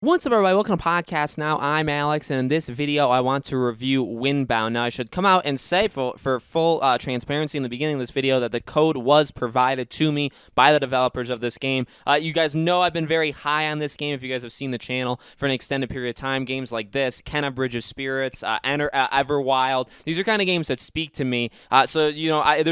What's up, everybody? Welcome to Podcast Now. I'm Alex, and in this video, I want to review Windbound. Now, I should come out and say, for full transparency in the beginning of this video, that the code was provided to me by the developers of this game. You guys know I've been very high on this game if you guys have seen the channel for an extended period of time. Games like this, Kenna Bridge of Spirits, Everwild. These are kind of games that speak to me. There's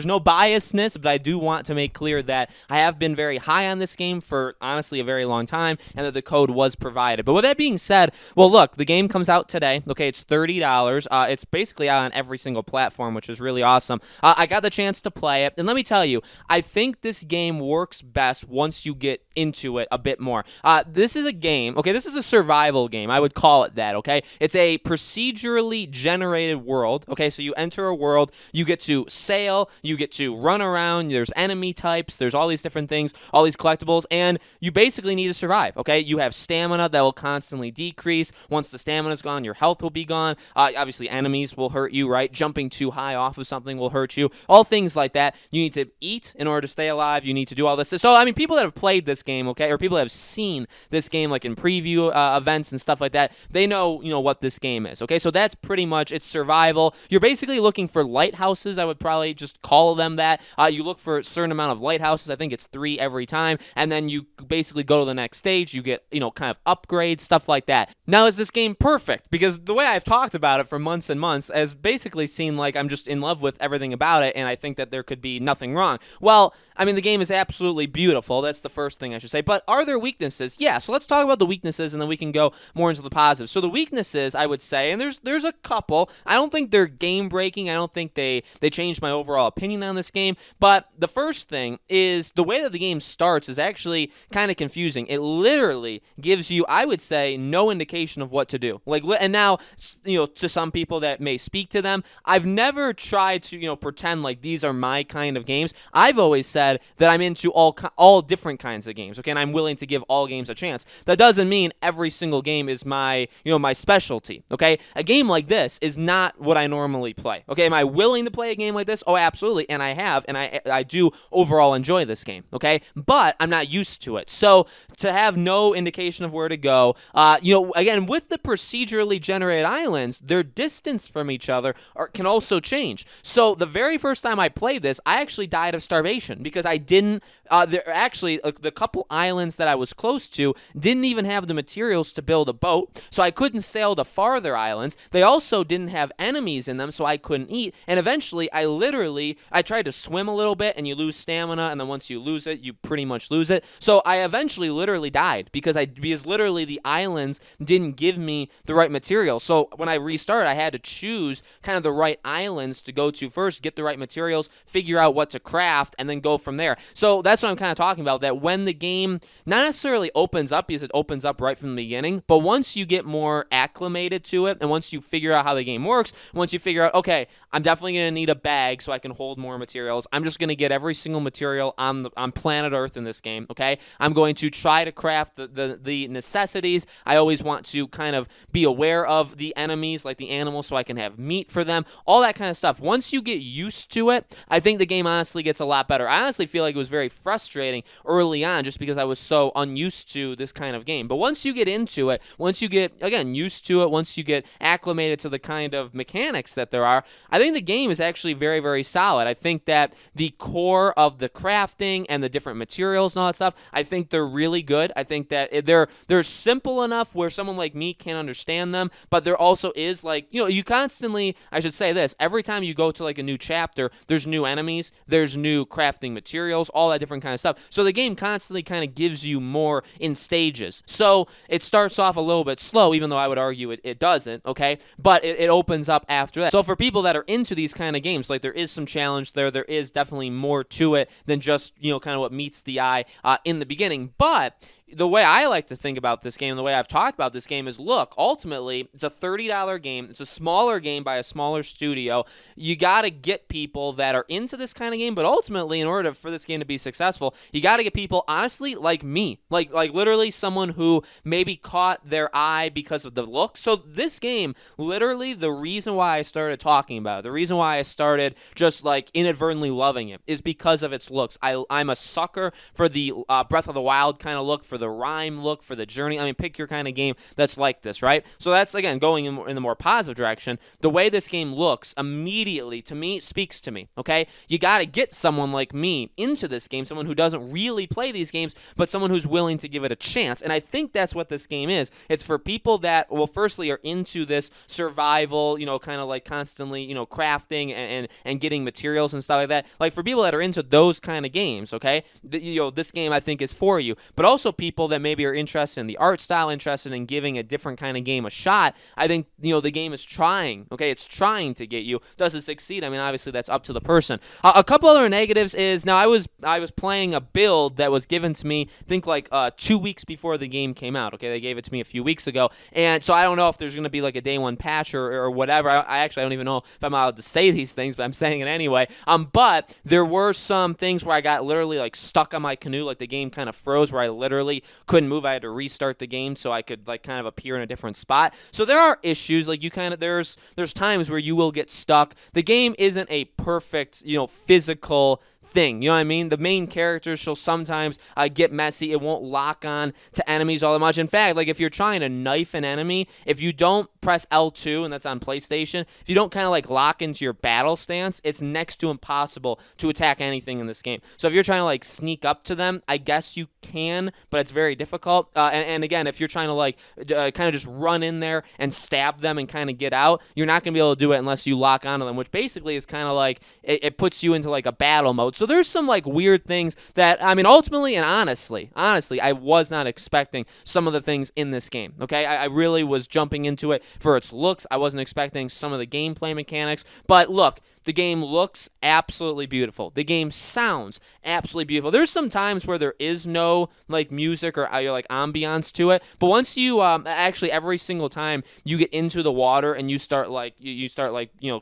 no biasness, but I do want to make clear that I have been very high on this game for, honestly, a very long time, and that the code was provided. But with that being said, well, look, the game comes out today. Okay, it's $30. It's basically out on every single platform, which is really awesome. I got the chance to play it, and let me tell you, I think this game works best once you get into it a bit more. This is a game, okay, this is a survival game. I would call it that, okay? It's a procedurally generated world, okay? So you enter a world, you get to sail, you get to run around, there's enemy types, there's all these different things, all these collectibles, and you basically need to survive, okay? You have stamina that will constantly decrease. Once the stamina's gone, your health will be gone. Obviously, enemies will hurt you, right? Jumping too high off of something will hurt you. All things like that. You need to eat in order to stay alive. You need to do all this. So, I mean, people that have played this game, okay, or people that have seen this game, like in preview events and stuff like that, they know, what this game is, okay? So that's pretty much, it's survival. You're basically looking for lighthouses. I would probably just call them that. You look for a certain amount of lighthouses. I think it's 3 every time, and then you basically go to the next stage. You get, kind of upgrades, stuff like that. Now, is this game perfect? Because the way I've talked about it for months and months has basically seemed like I'm just in love with everything about it, and I think that there could be nothing wrong. Well, I mean, the game is absolutely beautiful. That's the first thing I should say. But are there weaknesses? Yeah, so let's talk about the weaknesses, and then we can go more into the positives. So the weaknesses, I would say, and there's a couple. I don't think they're game-breaking. I don't think they changed my overall opinion on this game. But the first thing is the way that the game starts is actually kind of confusing. It literally gives you, I would say, no indication of what to do. And now, to some people that may speak to them, I've never tried to, pretend like these are my kind of games. I've always said that I'm into all different kinds of games, okay, and I'm willing to give all games a chance. That doesn't mean every single game is my, my specialty, okay? A game like this is not what I normally play, okay? Am I willing to play a game like this? Oh, absolutely, and I have, and I do overall enjoy this game, okay? But I'm not used to it. So to have no indication of where to go, again, with the procedurally generated islands, their distance from each other can also change. So the very first time I played this, I actually died of starvation because I didn't, the couple islands that I was close to didn't even have the materials to build a boat, so I couldn't sail to farther islands. They also didn't have enemies in them, so I couldn't eat, and eventually I tried to swim a little bit, and you lose stamina, and then once you lose it, you pretty much lose it. So I eventually literally died because literally the islands didn't give me the right material. So when I restarted, I had to choose kind of the right islands to go to first, get the right materials, figure out what to craft, and then go from there. So that's what I'm kind of talking about, that when the game not necessarily opens up, because it opens up right from the beginning, but once you get more acclimated to it, and once you figure out how the game works, once you figure out, okay, I'm definitely going to need a bag so I can hold more materials. I'm just going to get every single material on planet Earth in this game, okay? I'm going to try to craft the necessities. I always want to kind of be aware of the enemies, like the animals, so I can have meat for them, all that kind of stuff. Once you get used to it, I think the game honestly gets a lot better. I honestly feel like it was very frustrating early on just because I was so unused to this kind of game. But once you get into it, once you get, again, used to it, once you get acclimated to the kind of mechanics that there are, I think the game is actually very, very solid. I think that the core of the crafting and the different materials and all that stuff, I think they're really good. I think that they're simple enough where someone like me can understand them, but there also is, like, you constantly, I should say this, every time you go to like a new chapter, there's new enemies, there's new crafting materials, all that different kind of stuff. So the game constantly kind of gives you more in stages. So it starts off a little bit slow, even though I would argue it doesn't, okay? But it opens up after that. So for people that are into these kind of games, like, there is some challenge there. There is definitely more to it than just, kind of what meets the eye in the beginning. But the way I like to think about this game, the way I've talked about this game is, look, ultimately, it's a $30 game. It's a smaller game by a smaller studio. You got to get people that are into this kind of game, but ultimately, in order for this game to be successful, you got to get people, honestly, like me. Like literally someone who maybe caught their eye because of the look. So this game, literally, the reason why I started talking about it, the reason why I started just, like, inadvertently loving it is because of its looks. I'm a sucker for the Breath of the Wild kind of look, for the the rhyme look, for the journey. I mean, pick your kind of game that's like this, right? So that's, again, going in the more positive direction. The way this game looks immediately, to me, speaks to me, okay? You got to get someone like me into this game, someone who doesn't really play these games, but someone who's willing to give it a chance. And I think that's what this game is. It's for people that, well, firstly, are into this survival, kind of like constantly, crafting and getting materials and stuff like that. Like, for people that are into those kind of games, okay? This game, I think, is for you. But also people that maybe are interested in the art style, interested in giving a different kind of game a shot. I think, the game is trying, okay? It's trying to get you. Does it succeed? I mean, obviously, that's up to the person. A couple other negatives is, now I was playing a build that was given to me, I think, like 2 weeks before the game came out, okay? They gave it to me a few weeks ago, and so I don't know if there's going to be like a day one patch or whatever. I actually don't even know if I'm allowed to say these things, but I'm saying it anyway. But there were some things where I got literally like stuck on my canoe, like the game kind of froze where I literally couldn't move. I had to restart the game so I could like kind of appear in a different spot. So there are issues, like there's times where you will get stuck. The game isn't a perfect, physical thing. You know what I mean? The main characters shall sometimes get messy. It won't lock on to enemies all that much. In fact, like if you're trying to knife an enemy, if you don't press L2, and that's on PlayStation, if you don't kind of like lock into your battle stance, it's next to impossible to attack anything in this game. So if you're trying to like sneak up to them, I guess you can, but it's very difficult. And again, if you're trying to like kind of just run in there and stab them and kind of get out, you're not going to be able to do it unless you lock onto them, which basically is kind of like it puts you into like a battle mode. So there's some like weird things that, I mean, ultimately and honestly, I was not expecting some of the things in this game, okay? I really was jumping into it for its looks. I wasn't expecting some of the gameplay mechanics, but look, the game looks absolutely beautiful. The game sounds absolutely beautiful. There's some times where there is no like music or like ambiance to it, but once you actually every single time you get into the water and you start like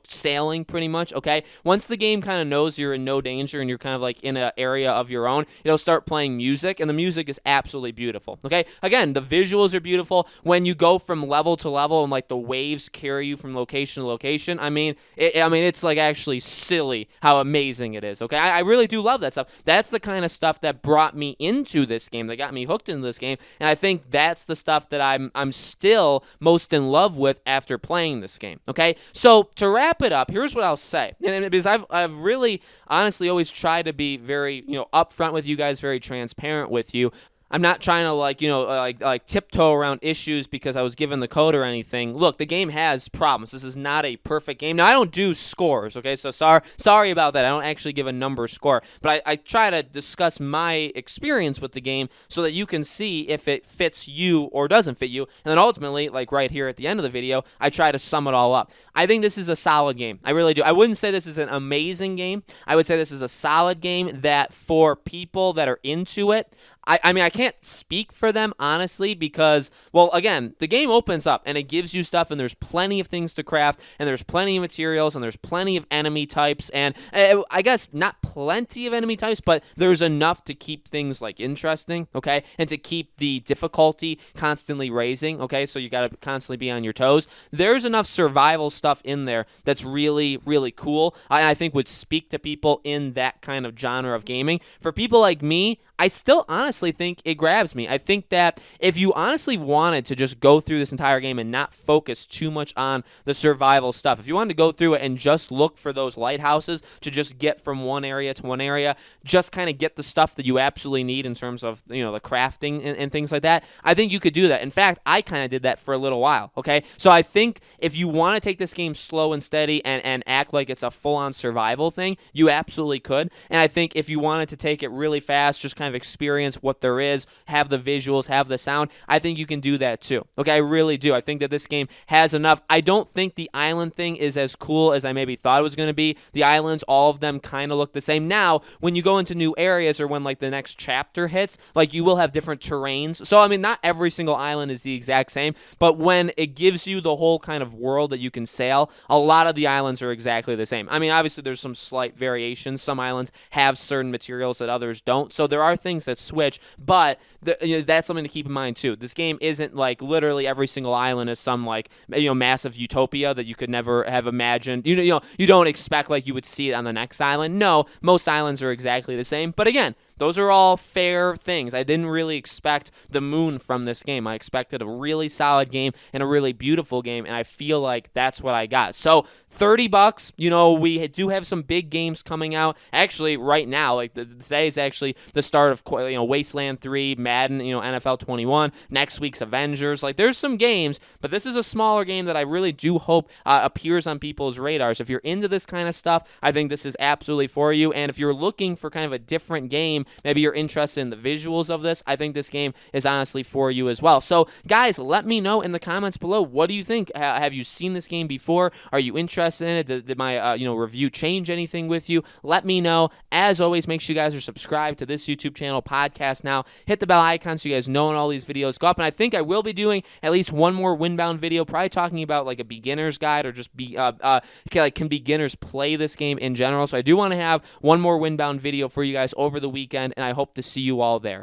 sailing pretty much, okay? Once the game kind of knows you're in no danger and you're kind of like in an area of your own, it'll start playing music, and the music is absolutely beautiful, okay? Again, the visuals are beautiful. When you go from level to level and like the waves carry you from location to location, I mean, it's like actually silly how amazing it is, okay? I really do love that stuff. That's the kind of stuff that brought me into this game, that got me hooked into this game, and I think that's the stuff that I'm still most in love with after playing this game, okay? So to wrap it up, here's what I'll say, and because I've really honestly always tried to be very upfront with you guys, very transparent with you. I'm not trying to like tiptoe around issues because I was given the code or anything. Look, the game has problems. This is not a perfect game. Now, I don't do scores, okay? So sorry about that. I don't actually give a number score, but I try to discuss my experience with the game so that you can see if it fits you or doesn't fit you. And then ultimately, like right here at the end of the video, I try to sum it all up. I think this is a solid game. I really do. I wouldn't say this is an amazing game. I would say this is a solid game that for people that are into it, I mean, I can't speak for them, honestly, because, well, again, the game opens up, and it gives you stuff, and there's plenty of things to craft, and there's plenty of materials, and there's plenty of enemy types, and I guess not plenty of enemy types, but there's enough to keep things, like, interesting, okay, and to keep the difficulty constantly raising, okay, so you got to constantly be on your toes. There's enough survival stuff in there that's really, really cool, and I think would speak to people in that kind of genre of gaming. For people like me, I still honestly think it grabs me. I think that if you honestly wanted to just go through this entire game and not focus too much on the survival stuff, if you wanted to go through it and just look for those lighthouses to just get from one area to one area, just kind of get the stuff that you absolutely need in terms of the crafting and things like that, I think you could do that. In fact, I kind of did that for a little while, okay? So I think if you want to take this game slow and steady and act like it's a full-on survival thing, you absolutely could. And I think if you wanted to take it really fast, just kind of experience what there is, have the visuals, have the sound, I think you can do that too. Okay, I really do. I think that this game has enough. I don't think the island thing is as cool as I maybe thought it was going to be. The islands, all of them kind of look the same. Now, when you go into new areas or when like the next chapter hits, like you will have different terrains. So, I mean, not every single island is the exact same, but when it gives you the whole kind of world that you can sail, a lot of the islands are exactly the same. I mean, obviously there's some slight variations. Some islands have certain materials that others don't. So there are things that switch, but that's something to keep in mind too. This game isn't like literally every single island is some like massive utopia that you could never have imagined. You don't expect like you would see it on the next island. No, most islands are exactly the same. But again, those are all fair things. I didn't really expect the moon from this game. I expected a really solid game and a really beautiful game, and I feel like that's what I got. So $30, we do have some big games coming out. Actually, right now, like today is actually the start of Wasteland 3, Madden, NFL 21, next week's Avengers. Like there's some games, but this is a smaller game that I really do hope appears on people's radars. If you're into this kind of stuff, I think this is absolutely for you. And if you're looking for kind of a different game, maybe you're interested in the visuals of this, I think this game is honestly for you as well. So guys, let me know in the comments below, what do you think? Have you seen this game before? Are you interested in it? Did my review change anything with you? Let me know. As always, make sure you guys are subscribed to this YouTube channel, Podcast Now. Hit the bell icon so you guys know when all these videos go up. And I think I will be doing at least one more Windbound video, probably talking about like a beginner's guide, or just can beginners play this game in general. So I do want to have one more Windbound video for you guys over the weekend, and I hope to see you all there.